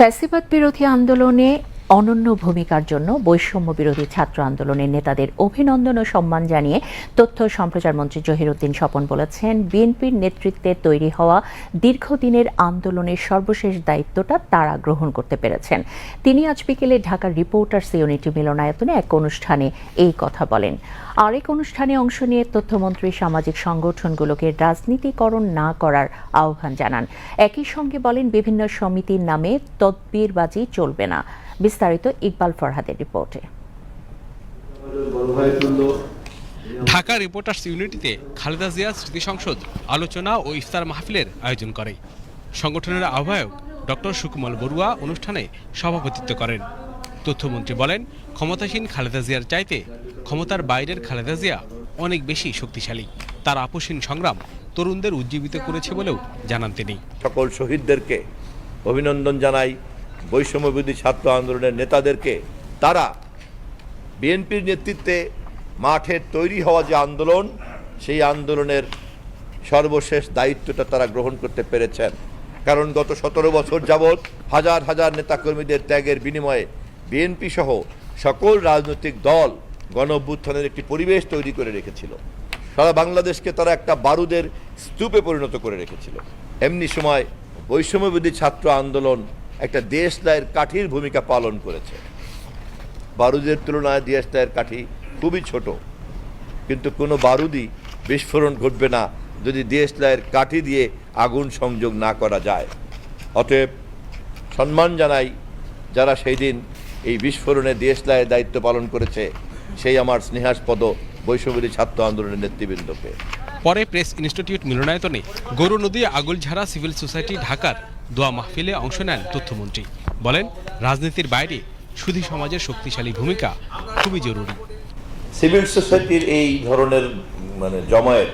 ফ্যাসিবাদ বিরোধী আন্দোলনে অনন্য ভূমিকার জন্য বৈষম্য বিরোধী ছাত্র আন্দোলনের নেতাদের অভিনন্দন ও সম্মান জানিয়ে তথ্য সম্প্রচার মন্ত্রী জহিরুদ্দিন স্বপন বলেছেন, বিএনপির নেতৃত্বে তৈরি হওয়া দীর্ঘদিনের আন্দোলনের সর্বশেষ দায়িত্বটা তারা গ্রহণ করতে পেরেছেন। তিনি আজ বিকেলে ঢাকার রিপোর্টার্স ইউনিটি মিলনায়তনে এক অনুষ্ঠানে এই কথা বলেন। আরেক অনুষ্ঠানে অংশ নিয়ে তথ্যমন্ত্রী সামাজিক সংগঠনগুলোকে রাজনীতিকরণ না করার আহ্বান জানান। একই সঙ্গে বলেন, বিভিন্ন সমিতির নামে তদবিরবাজি চলবে না। বিস্তারিত ইকবাল ফরহাদের রিপোর্টে। ঢাকা রিপোর্টার্স ইউনিটিতে খালেদা জিয়া স্মৃতি সংসদ আলোচনা ও ইফতার মাহফিলের আয়োজন করে। সংগঠনের আহ্বায়ক ডক্টর সুকুমাল বড়ুয়া অনুষ্ঠানে সভাপতিত্ব করেন। তথ্যমন্ত্রী বলেন, ক্ষমতাসীন খালেদা জিয়ার চাইতে ক্ষমতার বাইরের খালেদা জিয়া অনেক বেশি শক্তিশালী। তার আপসীন সংগ্রাম তরুণদের উজ্জীবিত করেছে বলেও জানান তিনি। সকল শহীদদেরকে অভিনন্দন জানাই, বৈষম্যবিরোধী ছাত্র আন্দোলনের নেতাদেরকে। তারা বিএনপির নেতৃত্বে মাঠে তৈরি হওয়া যে আন্দোলন, সেই আন্দোলনের সর্বশেষ দায়িত্বটা তারা গ্রহণ করতে পেরেছেন। কারণ গত 17 বছর যাবৎ হাজার হাজার নেতাকর্মীদের ত্যাগের বিনিময়ে বিএনপি সহ সকল রাজনৈতিক দল গণ অভ্যুত্থানের একটি পরিবেশ তৈরি করে রেখেছিল। সারা বাংলাদেশকে তারা একটা বারুদের স্তূপে পরিণত করে রেখেছিল। এমনি সময় বৈষম্যবিরোধী ছাত্র আন্দোলন একটা দেশলাইয়ের কাঠির ভূমিকা পালন করেছে। বারুদের তুলনায় দেশলাইয়ের কাঠি খুবই ছোট, কিন্তু কোনো বারুদই বিস্ফোরণ ঘটবে না যদি দেশলাইয়ের কাঠি দিয়ে আগুন সংযোগ না করা যায়। অতএব সম্মান জানাই যারা সেই দিন এই বিস্ফোরণে দেশলাইয়ের দায়িত্ব পালন করেছে, সেই আমার স্নেহাস্পদ বৈষম্যবিরোধী ছাত্র আন্দোলনের নেতৃবৃন্দকে। পরে প্রেস ইনস্টিটিউট মিলনায়তনে গৌরনদী আগুলঝাড়া সিভিল সোসাইটি ঢাকার দোয়া মাহফিলে অংশ নেন তথ্যমন্ত্রী। বলেন, রাজনীতির বাইরে সুধী সমাজের শক্তিশালী ভূমিকা খুবই জরুরি। সিভিল সোসাইটির এই ধরনের জমায়েত,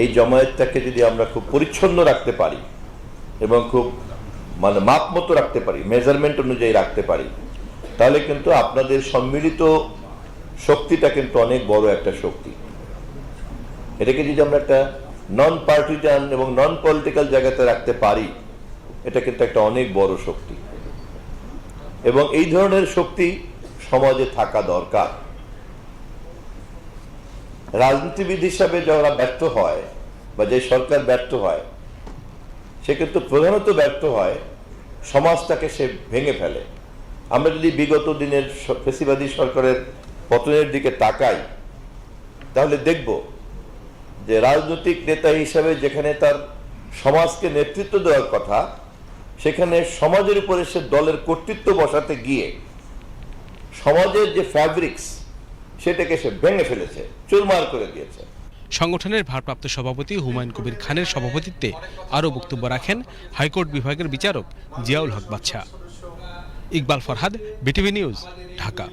এই জমায়েতটাকে যদি আমরা খুব পরিচ্ছন্ন রাখতে পারি এবং খুব মাপ মতো রাখতে পারি, মেজারমেন্ট অনুযায়ী রাখতে পারি, তাহলে কিন্তু আপনাদের সম্মিলিত শক্তিটা কিন্তু অনেক বড় একটা শক্তি। এটাকে যদি আমরা একটা নন পার্টিজান এবং নন পলিটিক্যাল জায়গাতে রাখতে পারি, এটা কিন্তু একটা অনেক বড় শক্তি এবং এই ধরনের শক্তি সমাজে থাকা দরকার। রাজনীতিবিদ হিসাবে যারা ব্যর্থ হয় বা যে সরকার ব্যর্থ হয়, সে কিন্তু প্রধানত ব্যর্থ হয় সমাজটাকে সে ভেঙে ফেলে। আমরা যদি বিগত দিনের ফ্যাসিবাদী সরকারের পতনের দিকে তাকাই, তাহলে দেখব যে রাজনৈতিক নেতা হিসাবে যেখানে তার সমাজকে নেতৃত্ব দেওয়ার কথা, সেখানে সমাজের উপরে সে দলের কর্তৃত্ব বসাতে গিয়ে সমাজের যে ফ্যাব্রিক্স, সেটাকে সে ভেঙে ফেলেছে, চুরমার করে দিয়েছে। সংগঠনের ভারপ্রাপ্ত সভাপতি হুমায়ুন কবির খানের সভাপতিত্বে আরও বক্তব্য রাখেন হাইকোর্ট বিভাগের বিচারক জিয়াউল হক বাদশা। Iqbal Farhad, BTV news, Dhaka.